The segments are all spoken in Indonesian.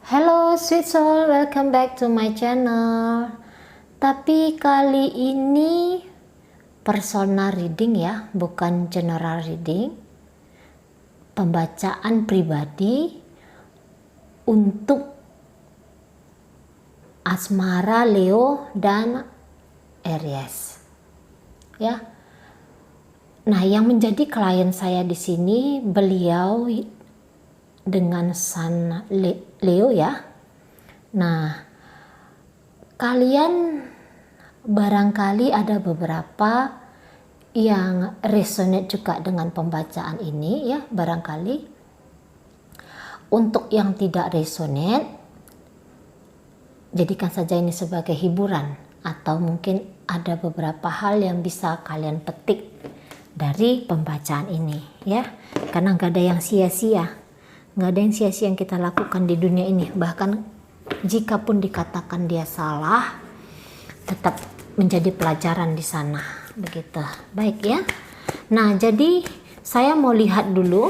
Hello sweet soul, welcome back to my channel. Tapi kali ini personal reading ya, bukan general reading. Pembacaan pribadi untuk asmara Leo dan Aries. Ya. Nah, yang menjadi klien saya di sini beliau dengan Sun Leo ya. Nah, kalian barangkali ada beberapa yang resonate juga dengan pembacaan ini ya, barangkali. Untuk yang tidak resonate, jadikan saja ini sebagai hiburan, atau mungkin ada beberapa hal yang bisa kalian petik dari pembacaan ini ya, karena nggak ada yang sia-sia. Nggak ada yang sia-sia yang kita lakukan di dunia ini. Bahkan jika pun dikatakan dia salah, tetap menjadi pelajaran di sana. Begitu. Baik ya. Nah, jadi saya mau lihat dulu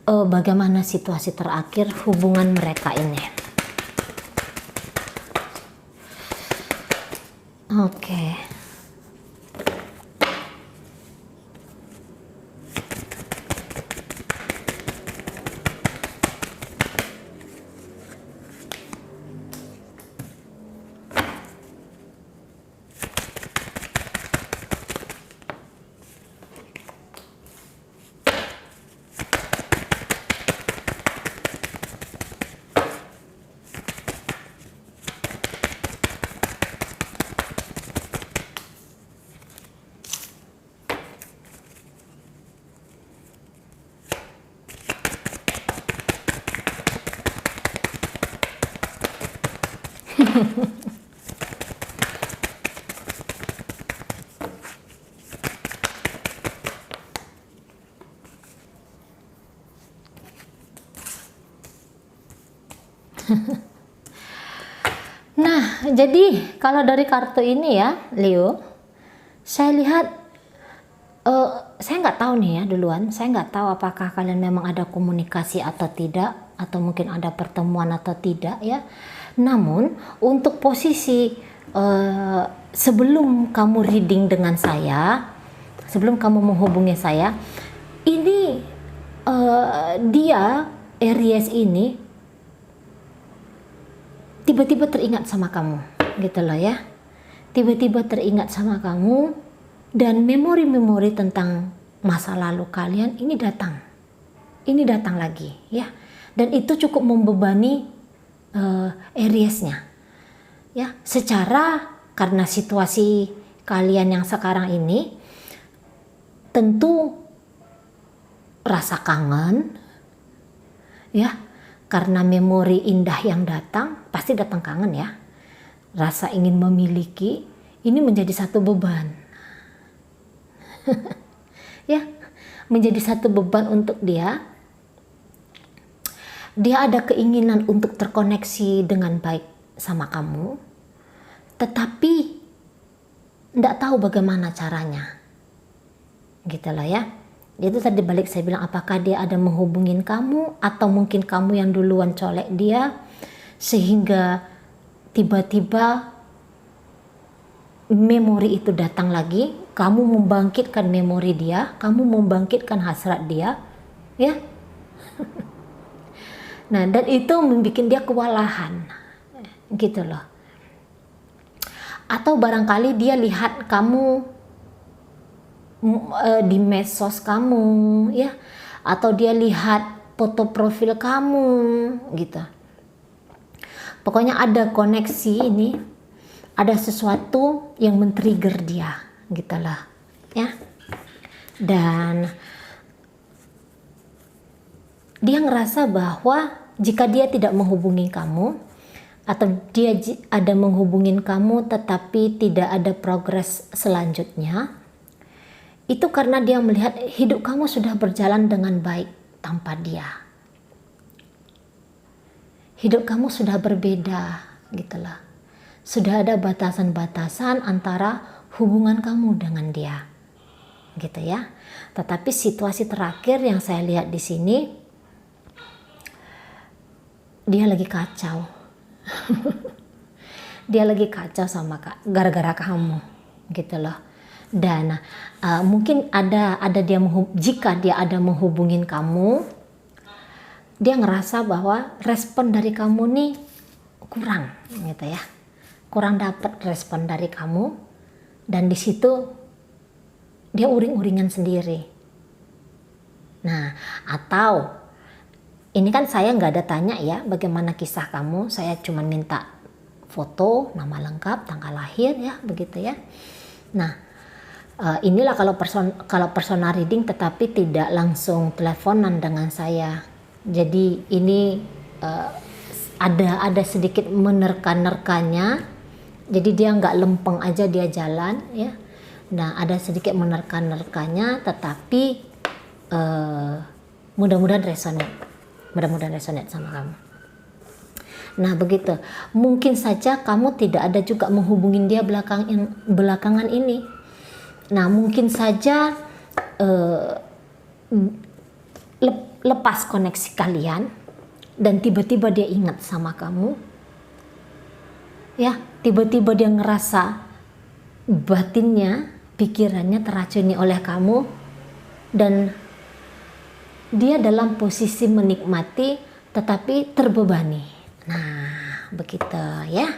bagaimana situasi terakhir hubungan mereka ini. Oke. Nah, jadi kalau dari kartu ini ya, Leo, saya lihat, saya nggak tahu nih ya duluan, saya nggak tahu apakah kalian memang ada komunikasi atau tidak, atau mungkin ada pertemuan atau tidak ya. Namun untuk posisi sebelum kamu reading dengan saya, sebelum kamu menghubungi saya, ini dia Aries ini tiba-tiba teringat sama kamu, gitu loh ya. Tiba-tiba teringat sama kamu, dan memori-memori tentang masa lalu kalian ini datang. Ini datang lagi ya. Dan itu cukup membebani Ariesnya. Ya, secara karena situasi kalian yang sekarang ini tentu rasa kangen ya, karena memori indah yang datang, pasti datang kangen ya. Rasa ingin memiliki, ini menjadi satu beban. Ya, menjadi satu beban untuk dia. Dia ada keinginan untuk terkoneksi dengan baik sama kamu, tetapi tidak tahu bagaimana caranya. Gitu lah ya. Itu tadi balik saya bilang, apakah dia ada menghubungin kamu, atau mungkin kamu yang duluan colek dia sehingga tiba-tiba memori itu datang lagi, kamu membangkitkan memori dia, kamu membangkitkan hasrat dia ya. Nah, dan itu membuat dia kewalahan gitu loh. Atau barangkali dia lihat kamu di medsos kamu ya, atau dia lihat foto profil kamu gitu. Pokoknya ada koneksi ini, ada sesuatu yang men-trigger dia gitu lah ya. Dan dia ngerasa bahwa jika dia tidak menghubungi kamu, atau dia ada menghubungin kamu tetapi tidak ada progres selanjutnya, itu karena dia melihat hidup kamu sudah berjalan dengan baik tanpa dia. Hidup kamu sudah berbeda gitulah. Sudah ada batasan-batasan antara hubungan kamu dengan dia. Gitu ya. Tetapi situasi terakhir yang saya lihat di sini, dia lagi kacau. Dia lagi kacau sama gara-gara kamu gitu loh. Dan mungkin jika dia ada menghubungin kamu, dia ngerasa bahwa respon dari kamu nih kurang gitu ya, kurang dapat respon dari kamu, dan di situ dia uring-uringan sendiri. Nah, atau ini kan saya nggak ada tanya ya bagaimana kisah kamu, saya cuma minta foto, nama lengkap, tanggal lahir ya, begitu ya. Nah, inilah kalau personal reading tetapi tidak langsung teleponan dengan saya. Jadi ini ada sedikit menerka-nerkanya. Jadi dia nggak lempeng aja dia jalan ya. Nah, ada sedikit menerka-nerkanya, tetapi mudah-mudahan resonate sama kamu. Nah, begitu. Mungkin saja kamu tidak ada juga menghubungin dia belakangan ini. Nah, mungkin saja lepas koneksi kalian dan tiba-tiba dia ingat sama kamu. Ya, tiba-tiba dia ngerasa batinnya, pikirannya teracuni oleh kamu, dan dia dalam posisi menikmati tetapi terbebani. Nah, begitu ya.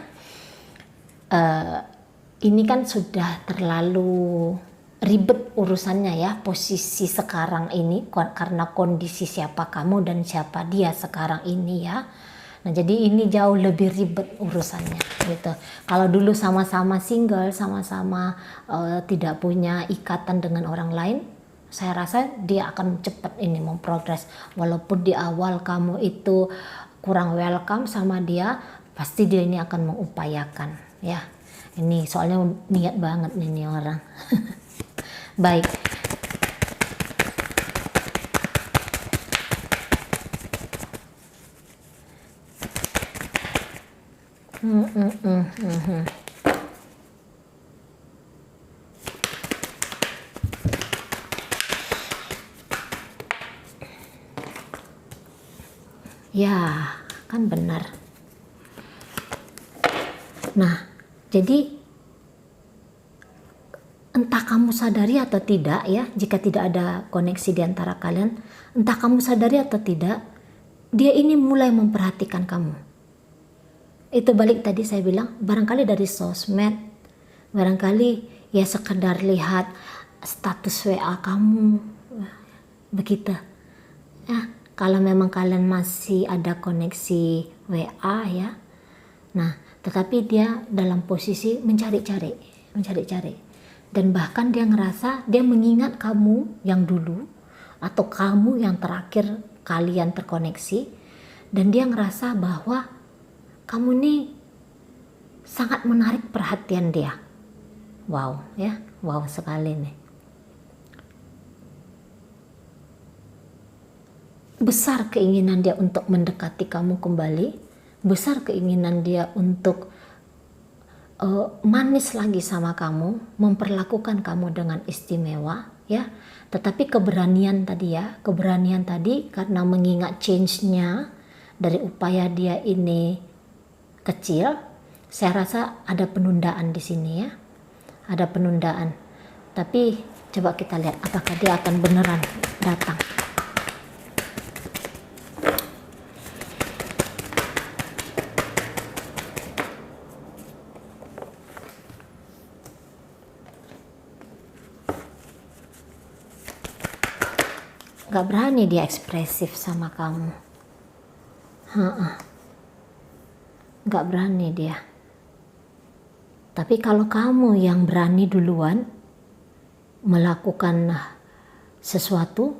Ini kan sudah terlalu ribet urusannya ya, posisi sekarang ini karena kondisi siapa kamu dan siapa dia sekarang ini ya. Nah, jadi ini jauh lebih ribet urusannya gitu. Kalau dulu sama-sama single, sama-sama tidak punya ikatan dengan orang lain, saya rasa dia akan cepat ini memprogres. Walaupun di awal kamu itu kurang welcome sama dia, pasti dia ini akan mengupayakan ya. Ini soalnya niat banget nih orang. Baik. Ya, kan benar. Nah, jadi entah kamu sadari atau tidak ya, jika tidak ada koneksi di antara kalian, entah kamu sadari atau tidak, dia ini mulai memperhatikan kamu. Itu balik tadi saya bilang, barangkali dari sosmed, barangkali ya sekedar lihat status WA kamu, begitu. Ya, kalau memang kalian masih ada koneksi WA ya, nah tetapi dia dalam posisi mencari-cari, dan bahkan dia ngerasa dia mengingat kamu yang dulu atau kamu yang terakhir kalian terkoneksi, dan dia ngerasa bahwa kamu nih sangat menarik perhatian dia. Wow ya, wow sekali nih. Besar keinginan dia untuk mendekati kamu kembali, besar keinginan dia untuk manis lagi sama kamu, memperlakukan kamu dengan istimewa ya. Tetapi keberanian tadi karena mengingat change-nya dari upaya dia ini kecil, saya rasa ada penundaan di sini ya. Ada penundaan. Tapi coba kita lihat apakah dia akan beneran datang. Gak berani dia ekspresif sama kamu. Gak berani dia. Tapi kalau kamu yang berani duluan melakukan sesuatu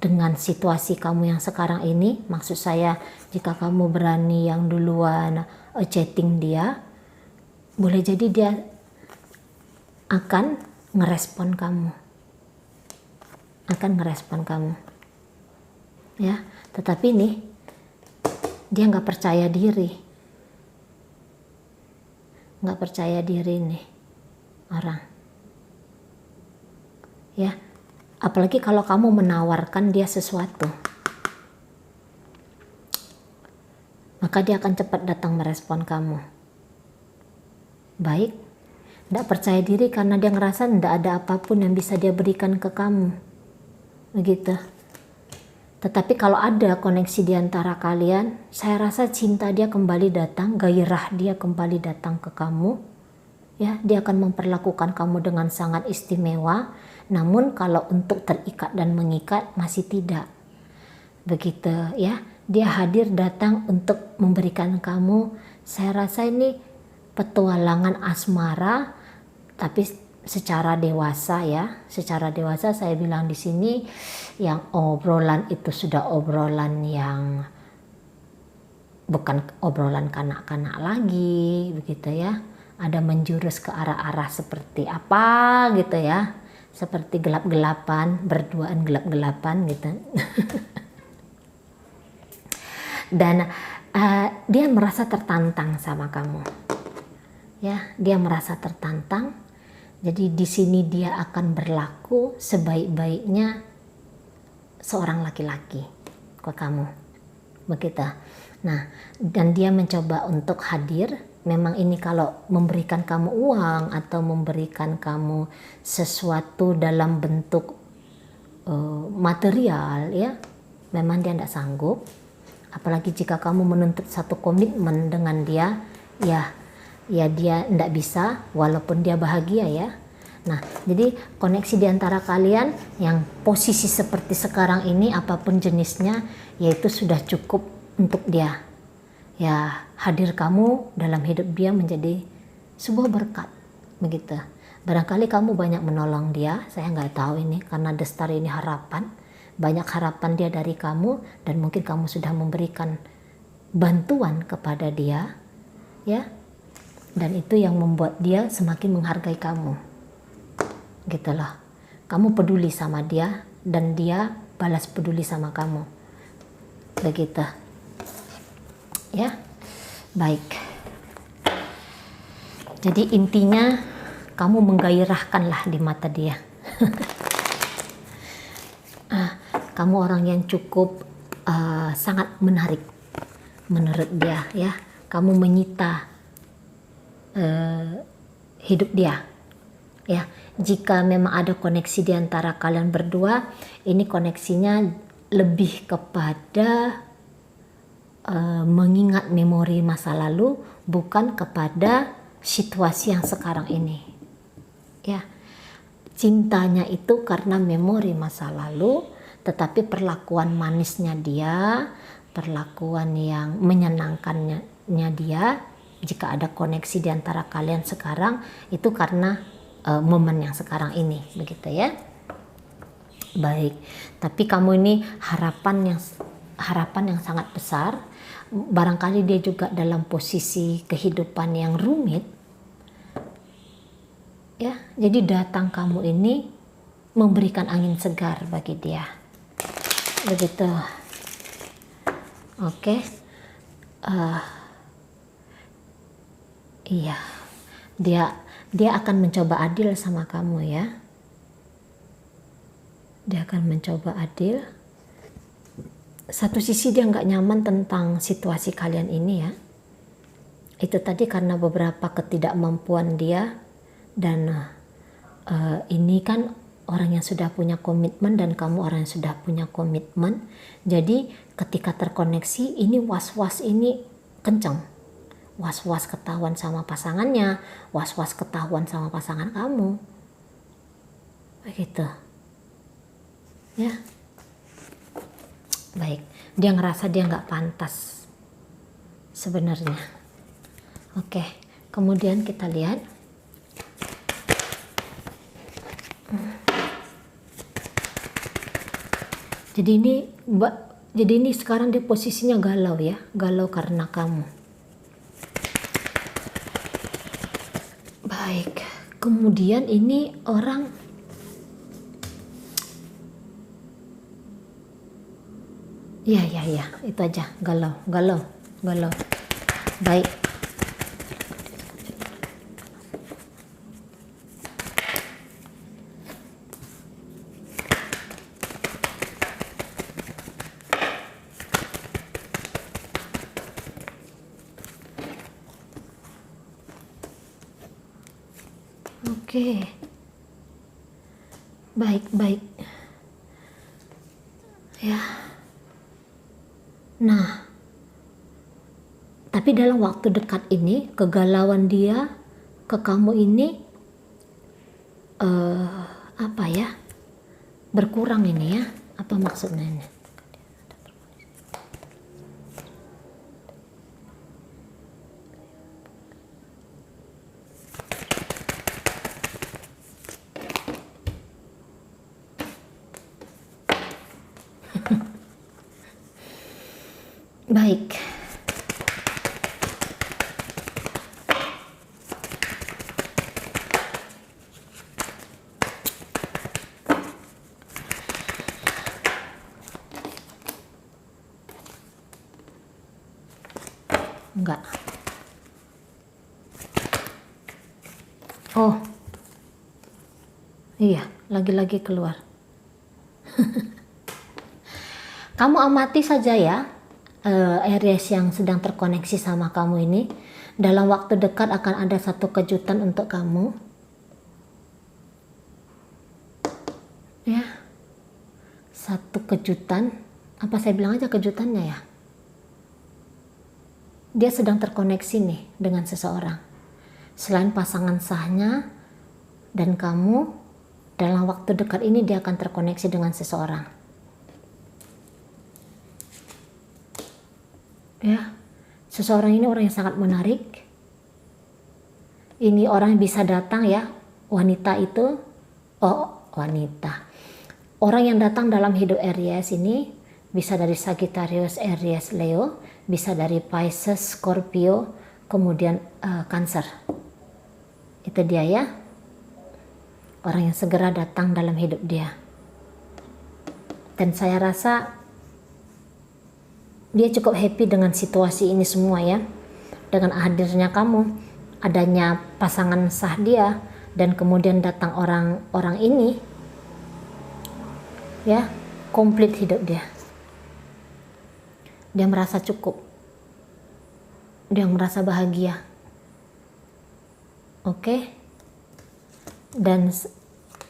dengan situasi kamu yang sekarang ini, maksud saya jika kamu berani yang duluan chatting dia, boleh jadi dia akan ngerespon kamu. Ya, tetapi nih dia nggak percaya diri nih orang ya, apalagi kalau kamu menawarkan dia sesuatu. maka dia akan cepat datang merespon kamu. Baik, tidak percaya diri karena dia ngerasa tidak ada apapun yang bisa dia berikan ke kamu. Begitu. Tetapi kalau ada koneksi di antara kalian, saya rasa cinta dia kembali datang, gairah dia kembali datang ke kamu. Ya, dia akan memperlakukan kamu dengan sangat istimewa. Namun kalau untuk terikat dan mengikat masih tidak. Begitu ya. Dia hadir datang untuk memberikan kamu, saya rasa ini petualangan asmara, tapi secara dewasa ya. Secara dewasa saya bilang di sini yang obrolan itu sudah obrolan yang bukan obrolan kanak-kanak lagi, begitu ya. Ada menjurus ke arah-arah seperti apa gitu ya. Seperti gelap-gelapan, berduaan gelap-gelapan gitu. Dan dia merasa tertantang sama kamu. Ya, dia merasa tertantang. Jadi di sini dia akan berlaku sebaik-baiknya seorang laki-laki ke kamu. Begitu. Nah, dan dia mencoba untuk hadir. Memang ini kalau memberikan kamu uang atau memberikan kamu sesuatu dalam bentuk material ya, memang dia tidak sanggup. Apalagi jika kamu menuntut satu komitmen dengan dia, ya dia tidak bisa walaupun dia bahagia ya. Nah, jadi koneksi di antara kalian yang posisi seperti sekarang ini apapun jenisnya, yaitu sudah cukup untuk dia. Ya, hadir kamu dalam hidup dia menjadi sebuah berkat, begitu. Barangkali kamu banyak menolong dia, saya nggak tahu ini karena The Star ini harapan. Banyak harapan dia dari kamu dan mungkin kamu sudah memberikan bantuan kepada dia, ya. Dan itu yang membuat dia semakin menghargai kamu. Gitu loh. Kamu peduli sama dia dan dia balas peduli sama kamu. Begitu. Ya. Baik. Jadi intinya kamu menggairahkanlah di mata dia. Kamu orang yang cukup sangat menarik menurut dia ya. Kamu menyita hidup dia ya. Jika memang ada koneksi di antara kalian berdua, ini koneksinya lebih kepada mengingat memori masa lalu, bukan kepada situasi yang sekarang ini ya. Cintanya itu karena memori masa lalu, tetapi perlakuan manisnya dia, perlakuan yang menyenangkannya dia, jika ada koneksi di antara kalian sekarang, itu karena momen yang sekarang ini, begitu ya. Baik, tapi kamu ini harapan yang sangat besar. Barangkali dia juga dalam posisi kehidupan yang rumit. Ya, jadi datang kamu ini memberikan angin segar bagi dia. Begitu. Oke. Iya. Dia akan mencoba adil sama kamu ya. Dia akan mencoba adil. Satu sisi dia nggak nyaman tentang situasi kalian ini ya. Itu tadi karena beberapa ketidakmampuan dia. Dan ini kan orang yang sudah punya komitmen dan kamu orang yang sudah punya komitmen. Jadi ketika terkoneksi ini was-was ini kencang. Was-was ketahuan sama pasangannya, was-was ketahuan sama pasangan kamu. Begitu. Ya. Baik, dia ngerasa dia nggak pantas sebenarnya. Oke, kemudian kita lihat. Jadi ini sekarang dia posisinya galau ya, galau karena kamu. Baik, kemudian ini orang ya, itu aja, galau. Baik. Oke. Baik-baik. Ya. Nah, tapi dalam waktu dekat ini kegalauan dia ke kamu ini apa ya? Berkurang ini ya. Apa maksudnya ini? Baik. Enggak. Oh. Iya, lagi-lagi keluar. Kamu amati saja ya, Aries yang sedang terkoneksi sama kamu ini. Dalam waktu dekat akan ada satu kejutan untuk kamu. Ya. Satu kejutan. Apa saya bilang aja kejutannya ya? Dia sedang terkoneksi nih dengan seseorang. Selain pasangan sahnya dan kamu, dalam waktu dekat ini dia akan terkoneksi dengan seseorang. Ya, seseorang ini orang yang sangat menarik. Ini orang yang bisa datang ya, wanita itu. Oh, wanita. Orang yang datang dalam hidup Aries ini bisa dari Sagittarius, Aries, Leo, bisa dari Pisces, Scorpio, kemudian Cancer. Itu dia ya. Orang yang segera datang dalam hidup dia. Dan saya rasa dia cukup happy dengan situasi ini semua ya. Dengan hadirnya kamu, adanya pasangan sah dia, dan kemudian datang orang-orang ini. Ya, komplit hidup dia. Dia merasa cukup. Dia merasa bahagia. Oke? Dan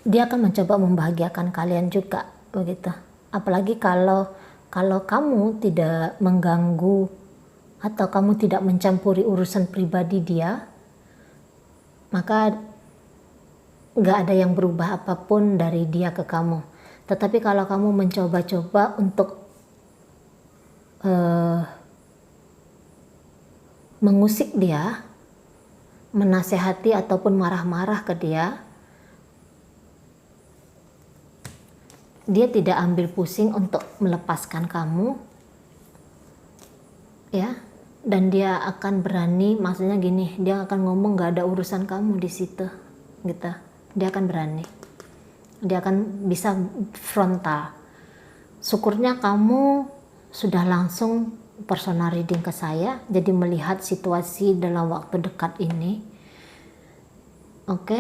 dia akan mencoba membahagiakan kalian juga, begitu. Apalagi kalau kamu tidak mengganggu atau kamu tidak mencampuri urusan pribadi dia, maka nggak ada yang berubah apapun dari dia ke kamu. Tetapi kalau kamu mencoba-coba untuk mengusik dia, menasehati ataupun marah-marah ke dia, dia tidak ambil pusing untuk melepaskan kamu, ya, dan dia akan berani, maksudnya gini, dia akan ngomong gak ada urusan kamu di situ, gitu. Dia akan berani, dia akan bisa frontal. Syukurnya kamu sudah langsung personal reading ke saya, jadi melihat situasi dalam waktu dekat ini, oke?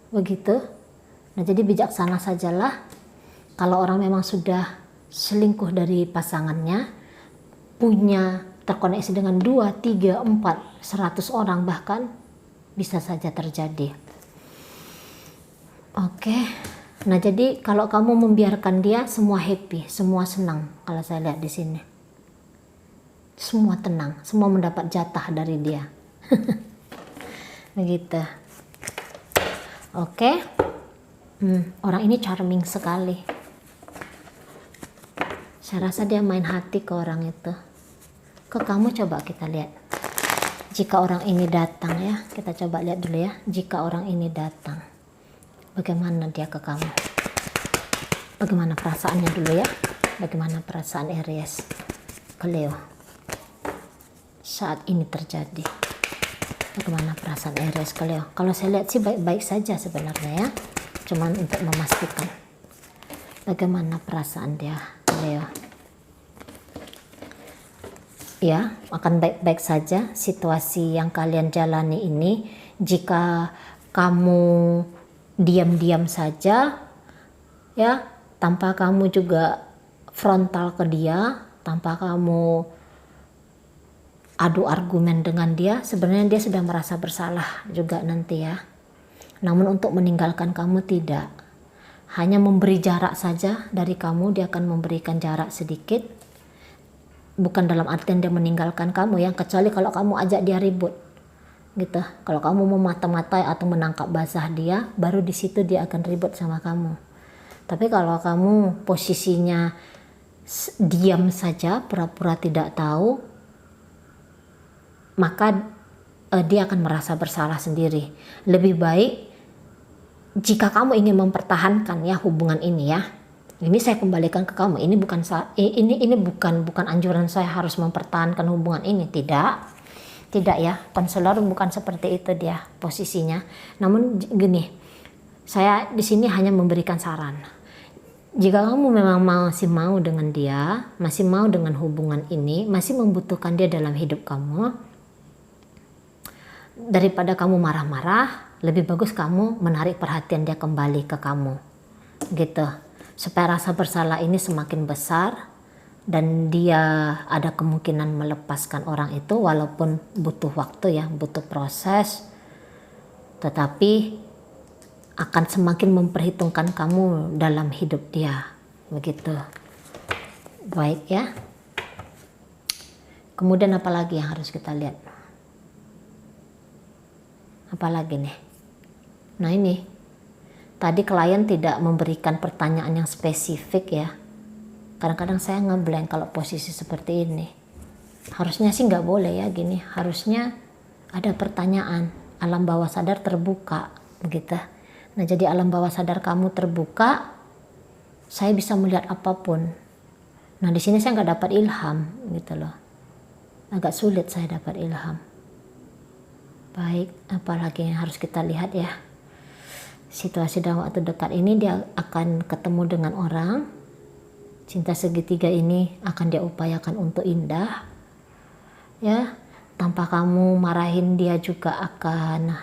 Begitu. Nah, jadi bijaksana sajalah kalau orang memang sudah selingkuh dari pasangannya, punya terkoneksi dengan 2, 3, 4, 100 orang bahkan, bisa saja terjadi. Oke. Nah, jadi kalau kamu membiarkan dia, semua happy, semua senang. Kalau saya lihat di sini, semua tenang, semua mendapat jatah dari dia. Begitu. Oke. Orang ini charming sekali. Saya rasa dia main hati ke orang itu. Ke kamu coba kita lihat. Jika orang ini datang ya, kita coba lihat dulu ya. Jika orang ini datang, bagaimana dia ke kamu? Bagaimana perasaannya dulu ya? Bagaimana perasaan Aries ke Leo saat ini terjadi? Bagaimana perasaan Aries ke Leo? Kalau saya lihat sih baik-baik saja sebenarnya ya. Cuman untuk memastikan. Bagaimana perasaan dia ke Leo? Ya, akan baik-baik saja situasi yang kalian jalani ini. Jika kamu diam-diam saja, ya, tanpa kamu juga frontal ke dia, tanpa kamu adu argumen dengan dia, sebenarnya dia sudah merasa bersalah juga nanti ya. Namun untuk meninggalkan kamu tidak. Hanya memberi jarak saja dari kamu, dia akan memberikan jarak sedikit. Bukan dalam artian dia meninggalkan kamu ya, kecuali kalau kamu ajak dia ribut. Gitu. Kalau kamu memata-matai atau menangkap basah dia, baru di situ dia akan ribut sama kamu. Tapi kalau kamu posisinya diam saja, pura-pura tidak tahu, maka dia akan merasa bersalah sendiri. Lebih baik jika kamu ingin mempertahankan ya hubungan ini ya. Ini saya kembalikan ke kamu. Ini bukan anjuran saya harus mempertahankan hubungan ini, tidak. Tidak ya. Konselor bukan seperti itu dia posisinya. Namun gini, saya di sini hanya memberikan saran. Jika kamu memang masih mau dengan dia, masih mau dengan hubungan ini, masih membutuhkan dia dalam hidup kamu, daripada kamu marah-marah, lebih bagus kamu menarik perhatian dia kembali ke kamu. Gitu. Supaya rasa bersalah ini semakin besar dan dia ada kemungkinan melepaskan orang itu walaupun butuh waktu ya, butuh proses. Tetapi akan semakin memperhitungkan kamu dalam hidup dia. Begitu. Baik ya. Kemudian apa lagi yang harus kita lihat? Apalagi nih? Nah ini, tadi klien tidak memberikan pertanyaan yang spesifik ya. Kadang-kadang saya ngeblank kalau posisi seperti ini. Harusnya sih nggak boleh ya gini. Harusnya ada pertanyaan. Alam bawah sadar terbuka, begitu. Nah jadi alam bawah sadar kamu terbuka, saya bisa melihat apapun. Nah di sini saya nggak dapat ilham, gitu loh. Agak sulit saya dapat ilham. Baik, apalagi yang harus kita lihat ya. Situasi dalam waktu dekat ini dia akan ketemu dengan orang. Cinta segitiga ini akan dia upayakan untuk indah. Ya, tanpa kamu marahin dia juga akan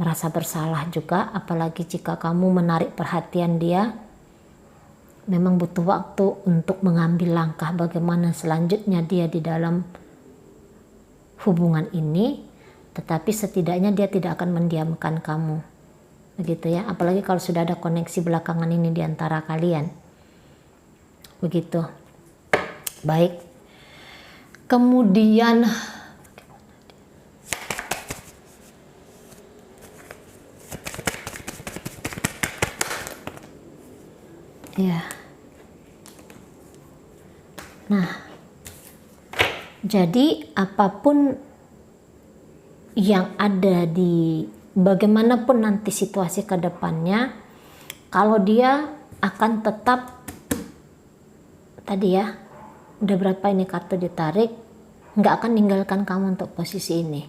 merasa bersalah juga. Apalagi jika kamu menarik perhatian dia. Memang butuh waktu untuk mengambil langkah bagaimana selanjutnya dia di dalam hubungan ini. Tetapi setidaknya dia tidak akan mendiamkan kamu. Begitu ya. Apalagi kalau sudah ada koneksi belakangan ini di antara kalian. Begitu. Baik. Kemudian ya. Nah. Jadi apapun yang ada di bagaimanapun nanti situasi ke depannya, kalau dia akan tetap tadi ya, udah berapa ini kartu ditarik, nggak akan ninggalkan kamu untuk posisi ini.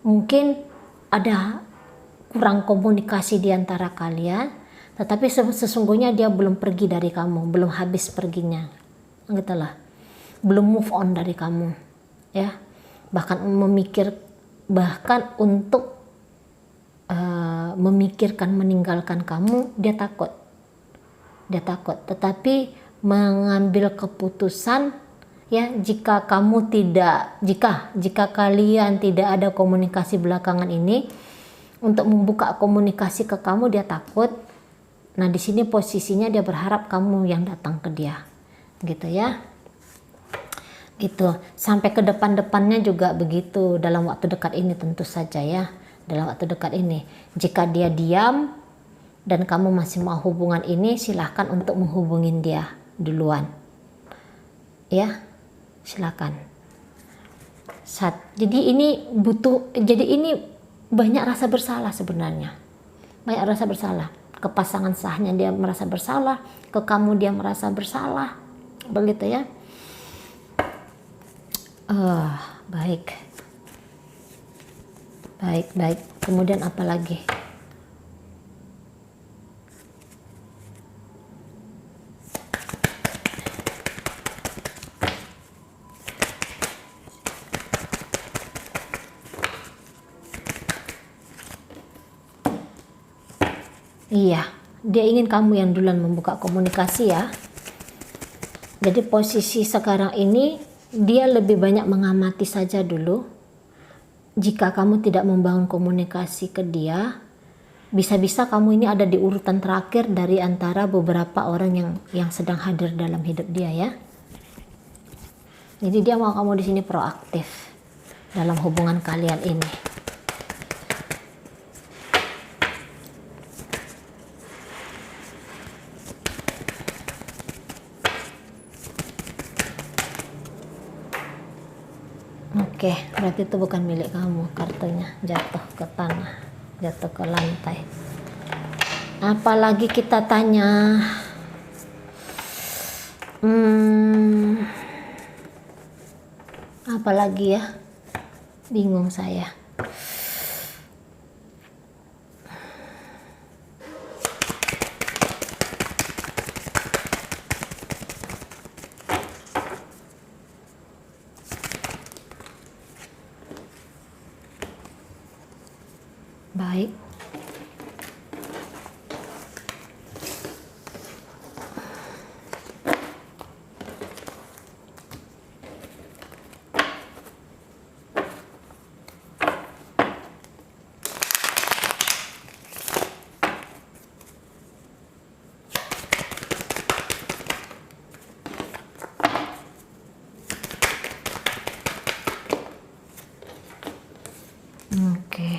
Mungkin ada kurang komunikasi di antara kalian, tetapi sesungguhnya dia belum pergi dari kamu, belum habis perginya, gitu lah, belum move on dari kamu, ya, bahkan untuk memikirkan meninggalkan kamu, dia takut, tetapi mengambil keputusan ya jika kalian tidak ada komunikasi belakangan ini, untuk membuka komunikasi ke kamu dia takut. Nah di sini posisinya dia berharap kamu yang datang ke dia, gitu ya. Gitu sampai ke depannya juga begitu. Dalam waktu dekat ini tentu saja ya, dalam waktu dekat ini jika dia diam dan kamu masih mau hubungan ini, silahkan untuk menghubungin dia duluan ya, silakan. Jadi ini banyak rasa bersalah sebenarnya, banyak rasa bersalah. Ke pasangan sahnya dia merasa bersalah, ke kamu dia merasa bersalah, begitu ya. Baik. Kemudian apa lagi? Iya, dia ingin kamu yang duluan membuka komunikasi ya. Jadi posisi sekarang ini dia lebih banyak mengamati saja dulu. Jika kamu tidak membangun komunikasi ke dia, bisa-bisa kamu ini ada di urutan terakhir dari antara beberapa orang yang sedang hadir dalam hidup dia ya. Jadi dia mau kamu di sini proaktif dalam hubungan kalian ini. Oke, berarti itu bukan milik kamu, kartunya jatuh ke tanah, jatuh ke lantai. Apalagi kita tanya, apalagi ya, bingung saya. Baik. Oke.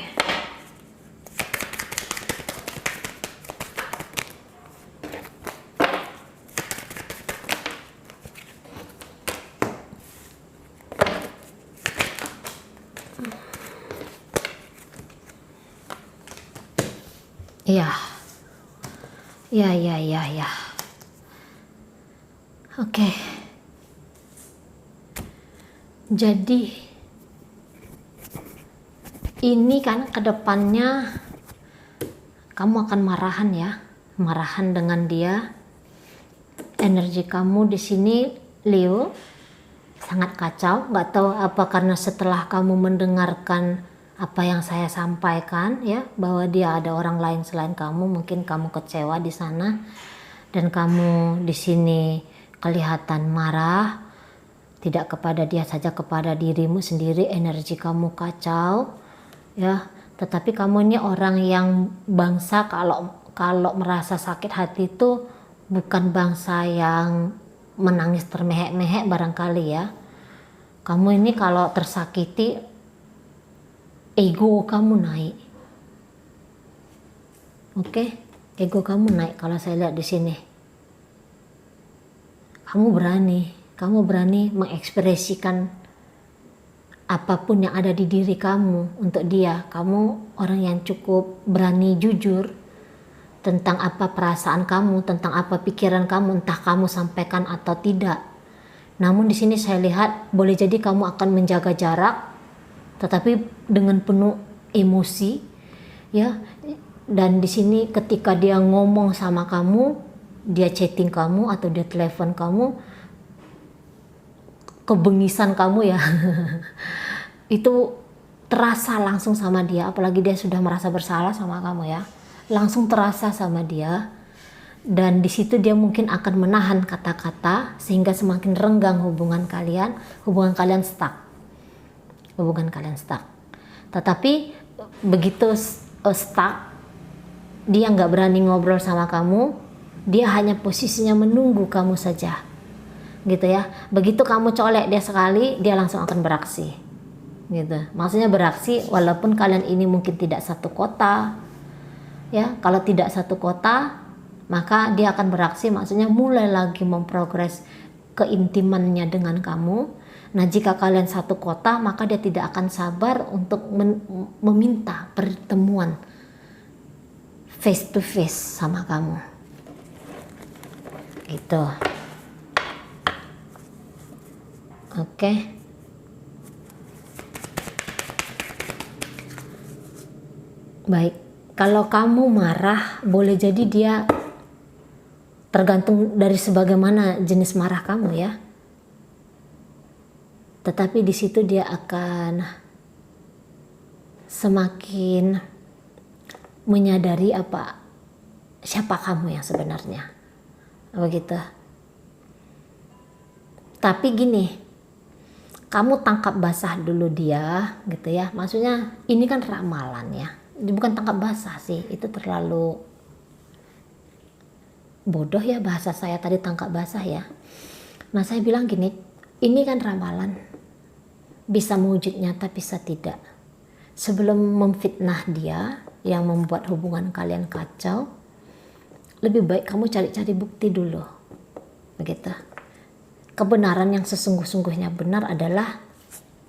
Ya. Ya. Oke. Jadi ini kan kedepannya kamu akan marahan ya, marahan dengan dia. Energi kamu di sini Leo sangat kacau. Nggak tahu apa karena setelah kamu mendengarkan apa yang saya sampaikan ya, bahwa dia ada orang lain selain kamu, mungkin kamu kecewa di sana dan kamu di sini kelihatan marah, tidak kepada dia saja, kepada dirimu sendiri. Energi kamu kacau ya, tetapi kamu ini orang yang bangsa kalau merasa sakit hati itu bukan bangsa yang menangis termehek-mehek barangkali ya. Kamu ini kalau tersakiti ego kamu naik. Oke, ego kamu naik kalau saya lihat di sini. Kamu berani mengekspresikan apapun yang ada di diri kamu untuk dia. Kamu orang yang cukup berani jujur tentang apa perasaan kamu, tentang apa pikiran kamu, entah kamu sampaikan atau tidak. Namun di sini saya lihat boleh jadi kamu akan menjaga jarak, tetapi dengan penuh emosi ya. Dan di sini ketika dia ngomong sama kamu, dia chatting kamu atau dia telepon kamu, kebengisan kamu ya itu terasa langsung sama dia. Apalagi dia sudah merasa bersalah sama kamu ya, langsung terasa sama dia. Dan di situ dia mungkin akan menahan kata-kata sehingga semakin renggang hubungan kalian stuck. Tetapi begitu stuck, dia nggak berani ngobrol sama kamu, dia hanya posisinya menunggu kamu saja gitu ya. Begitu kamu colek dia sekali, dia langsung akan beraksi gitu. Maksudnya beraksi walaupun kalian ini mungkin tidak satu kota ya. Kalau tidak satu kota, maka dia akan beraksi, maksudnya mulai lagi memprogres keintimannya dengan kamu. Nah, jika kalian satu kota, maka dia tidak akan sabar untuk meminta pertemuan face to face sama kamu gitu. Oke. Baik, kalau kamu marah, boleh jadi dia, tergantung dari sebagaimana jenis marah kamu ya. Tetapi di situ dia akan semakin menyadari siapa kamu yang sebenarnya. Begitu. Tapi gini, kamu tangkap basah dulu dia gitu ya. Maksudnya ini kan ramalan ya, bukan tangkap basah sih, itu terlalu bodoh ya bahasa saya tadi, tangkap basah ya. Nah saya bilang gini, ini kan ramalan, bisa mewujud nyata bisa tidak. Sebelum memfitnah dia yang membuat hubungan kalian kacau, lebih baik kamu cari-cari bukti dulu, begitu. Kebenaran yang sesungguh-sungguhnya benar adalah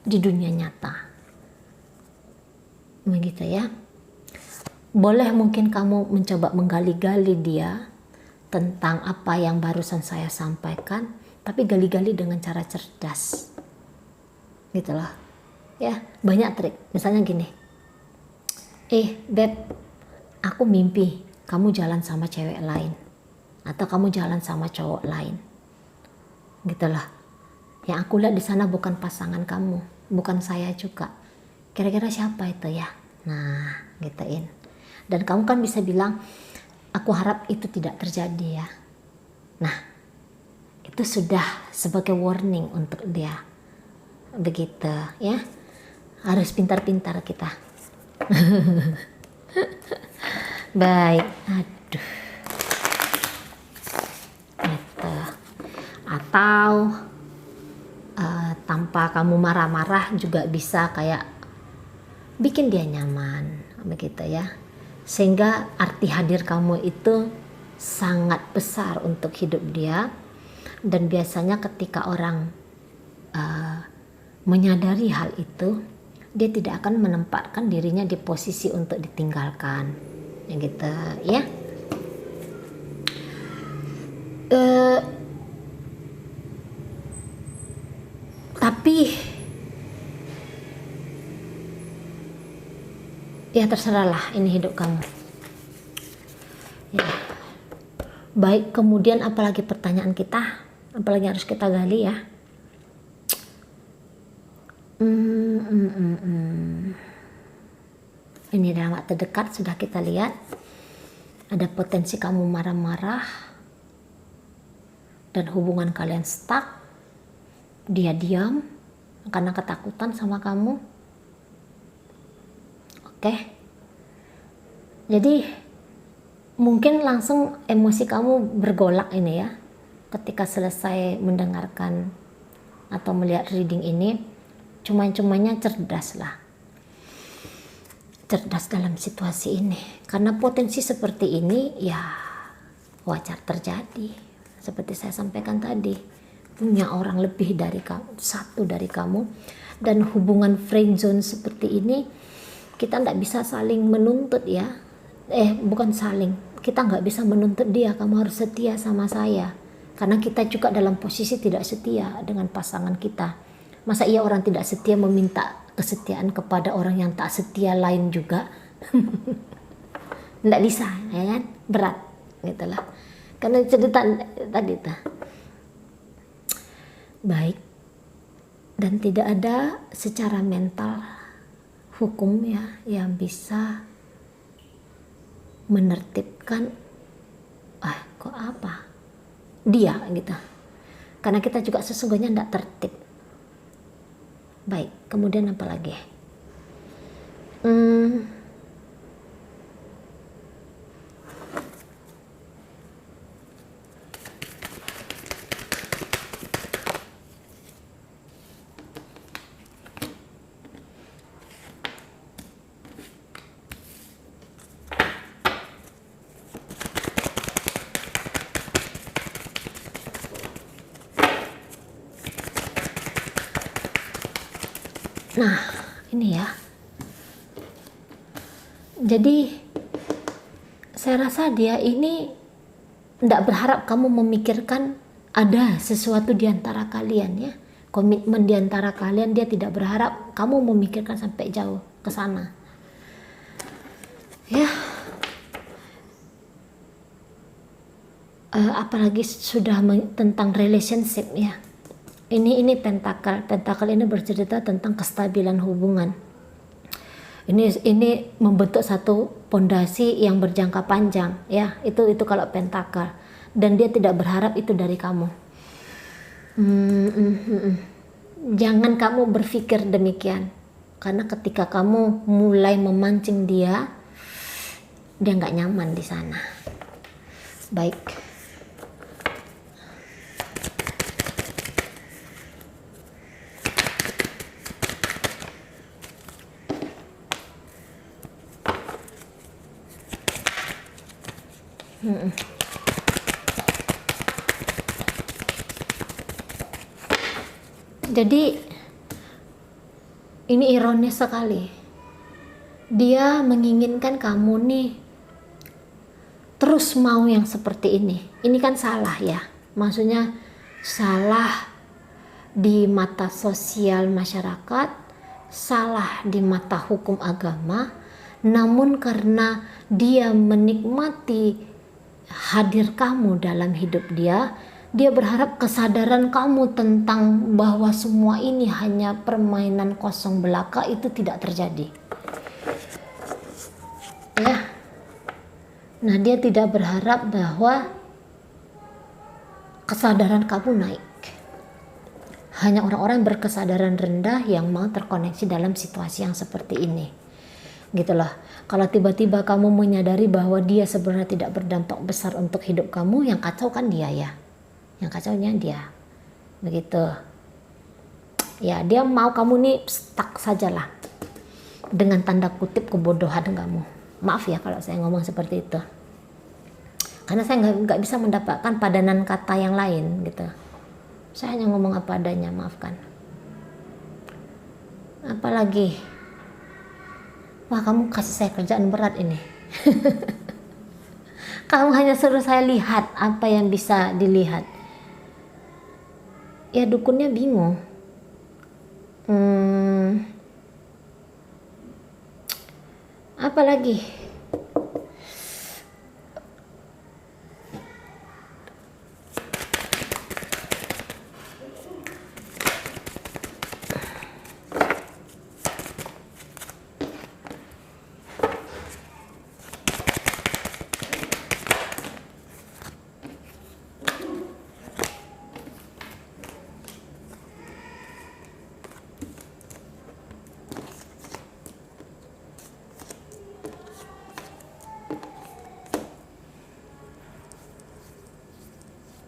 di dunia nyata, begitu ya. Boleh mungkin kamu mencoba menggali-gali dia tentang apa yang barusan saya sampaikan, tapi gali-gali dengan cara cerdas, gitu loh ya. Banyak trik, misalnya gini, Beb, aku mimpi kamu jalan sama cewek lain, atau kamu jalan sama cowok lain, gitulah. Yang aku lihat di sana bukan pasangan kamu, bukan saya juga. Kira-kira siapa itu ya? Nah, gituin. Dan kamu kan bisa bilang, aku harap itu tidak terjadi ya. Nah, itu sudah sebagai warning untuk dia. Begitu ya. Harus pintar-pintar kita. Baik. Aduh. Gitu. Atau tanpa kamu marah-marah juga bisa kayak bikin dia nyaman, begitu ya. Sehingga arti hadir kamu itu sangat besar untuk hidup dia. Dan biasanya ketika orang menyadari hal itu, dia tidak akan menempatkan dirinya di posisi untuk ditinggalkan, ya gitu ya. Tapi ya terserahlah, ini hidup kamu ya. Baik, kemudian apalagi pertanyaan kita, apalagi harus kita gali ya. Ini dalam waktu dekat sudah kita lihat ada potensi kamu marah-marah dan hubungan kalian stuck. Dia diam karena ketakutan sama kamu. Oke. Jadi mungkin langsung emosi kamu bergolak ini ya ketika selesai mendengarkan atau melihat reading ini. Cuma-cumanya cerdas lah, cerdas dalam situasi ini, karena potensi seperti ini ya wajar terjadi. Seperti saya sampaikan tadi, punya orang lebih dari kamu, satu dari kamu, dan hubungan friendzone seperti ini kita nggak bisa saling menuntut ya. Bukan saling, kita nggak bisa menuntut dia kamu harus setia sama saya, karena kita juga dalam posisi tidak setia dengan pasangan kita. Masa iya orang tidak setia meminta kesetiaan kepada orang yang tak setia lain juga? Nggak bisa, ya kan? Berat, gitulah. Karena cerita tadi tuh. Baik. Dan tidak ada secara mental hukum ya yang bisa menertibkan kok apa? Dia gitu. Karena kita juga sesungguhnya tidak tertib. Baik, kemudian apa lagi? Nah, ini ya. Jadi saya rasa dia ini tidak berharap kamu memikirkan ada sesuatu di antara kalian ya. Komitmen di antara kalian, dia tidak berharap kamu memikirkan sampai jauh ke sana. Ya. Apalagi sudah tentang relationship ya. Ini pentakel. Pentakel ini bercerita tentang kestabilan hubungan. Ini membentuk satu pondasi yang berjangka panjang ya. Itu kalau pentakel. Dan dia tidak berharap itu dari kamu. Jangan kamu berpikir demikian. Karena ketika kamu mulai memancing dia nggak nyaman di sana. Baik. Jadi ini ironis sekali. Dia menginginkan kamu nih terus mau yang seperti ini. Ini kan salah ya. Maksudnya salah di mata sosial masyarakat, salah di mata hukum agama. Namun karena dia menikmati hadir kamu dalam hidup dia berharap kesadaran kamu tentang bahwa semua ini hanya permainan kosong belaka itu tidak terjadi. Ya. Nah, dia tidak berharap bahwa kesadaran kamu naik. Hanya orang-orang berkesadaran rendah yang mau terkoneksi dalam situasi yang seperti ini. Gitulah. Kalau tiba-tiba kamu menyadari bahwa dia sebenarnya tidak berdampak besar untuk hidup kamu, yang kacau kan dia ya. Yang kacaunya dia. Begitu. Ya, dia mau kamu nih stuck sajalah. Dengan tanda kutip kebodohan kamu. Maaf ya kalau saya ngomong seperti itu. Karena saya nggak bisa mendapatkan padanan kata yang lain gitu. Saya hanya ngomong apa adanya, maafkan. Apalagi, wah kamu kasih saya kerjaan berat ini. Kamu hanya suruh saya lihat apa yang bisa dilihat. Ya dukunnya bingung. Apalagi?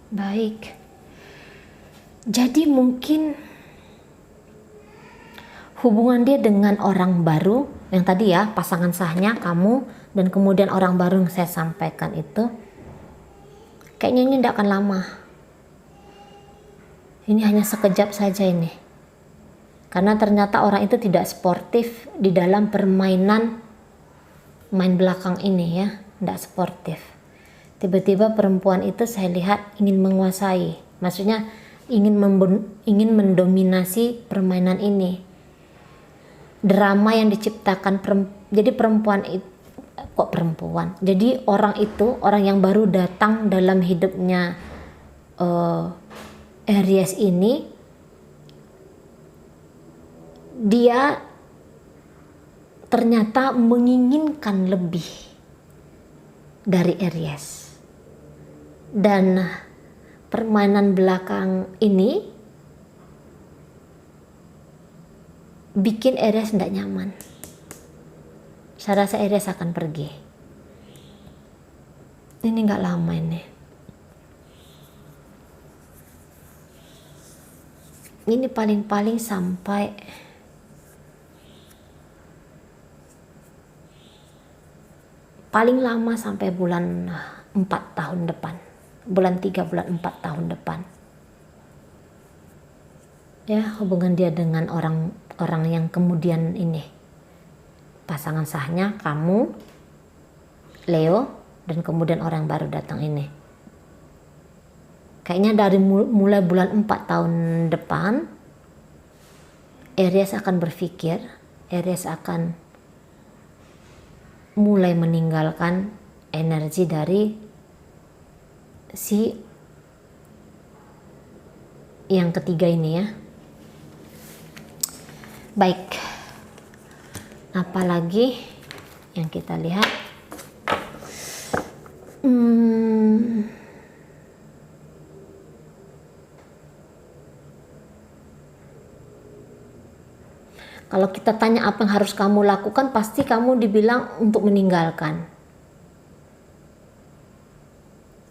Baik. Jadi mungkin hubungan dia dengan orang baru yang tadi ya, pasangan sahnya kamu dan kemudian orang baru yang saya sampaikan itu kayaknya ini tidak akan lama. Ini hanya sekejap saja ini. Karena ternyata orang itu tidak sportif di dalam permainan main belakang ini ya, tidak sportif. Tiba-tiba perempuan itu saya lihat ingin menguasai, maksudnya ingin mendominasi permainan ini. Drama yang diciptakan jadi perempuan itu kok perempuan. Jadi orang itu, orang yang baru datang dalam hidupnya Aries ini, dia ternyata menginginkan lebih dari Aries. Dan permainan belakang ini bikin Aries tidak nyaman. Saya rasa Aries akan pergi. Ini nggak lama ini. Ini paling-paling sampai paling lama sampai bulan 4 tahun depan. Bulan 3, bulan 4 tahun depan. Ya, hubungan dia dengan orang yang kemudian ini. Pasangan sahnya kamu, Leo, dan kemudian orang baru datang ini. Kayaknya dari mulai bulan 4 tahun depan, Aries akan berpikir, Aries akan mulai meninggalkan energi dari si yang ketiga ini ya. Baik, apalagi yang kita lihat? Kalau kita tanya apa yang harus kamu lakukan, pasti kamu dibilang untuk meninggalkan.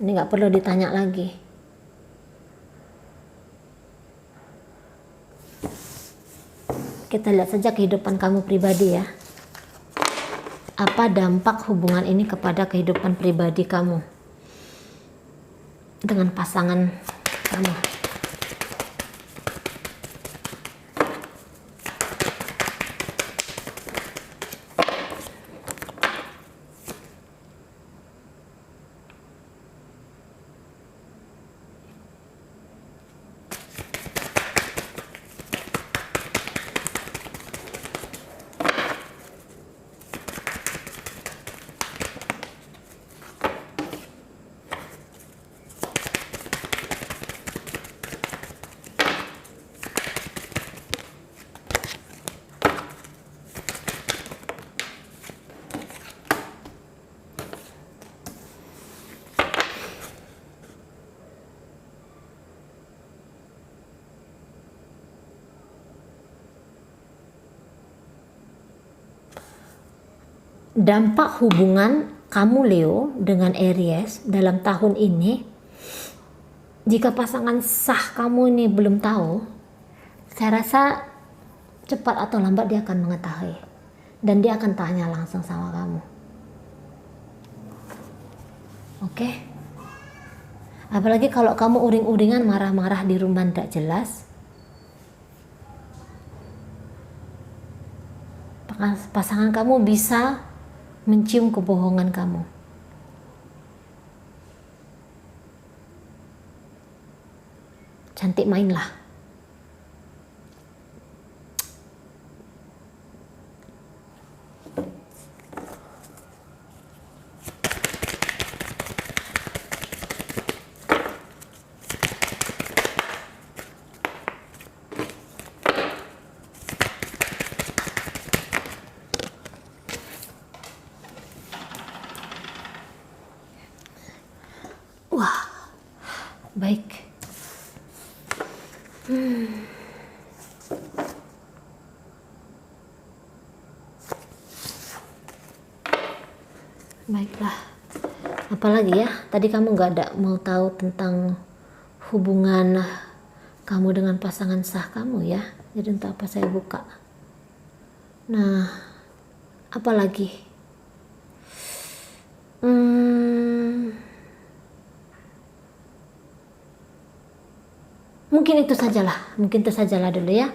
Ini nggak perlu ditanya lagi. Kita lihat saja kehidupan kamu pribadi ya. Apa dampak hubungan ini kepada kehidupan pribadi kamu dengan pasangan kamu? Dampak hubungan kamu Leo dengan Aries dalam tahun ini, jika pasangan sah kamu ini belum tahu, saya rasa cepat atau lambat dia akan mengetahui dan dia akan tanya langsung sama kamu. Oke? Apalagi kalau kamu uring-uringan marah-marah di rumah tidak jelas, pasangan kamu bisa mencium kebohongan kamu. Cantik mainlah. Wah, baik. Baiklah. Apalagi ya, tadi kamu nggak ada mau tahu tentang hubungan kamu dengan pasangan sah kamu ya. Jadi untuk apa saya buka. Nah, apalagi? Mungkin itu sajalah dulu ya.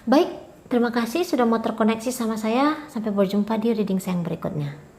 Baik, terima kasih sudah mau terkoneksi sama saya. Sampai berjumpa di reading saya yang berikutnya.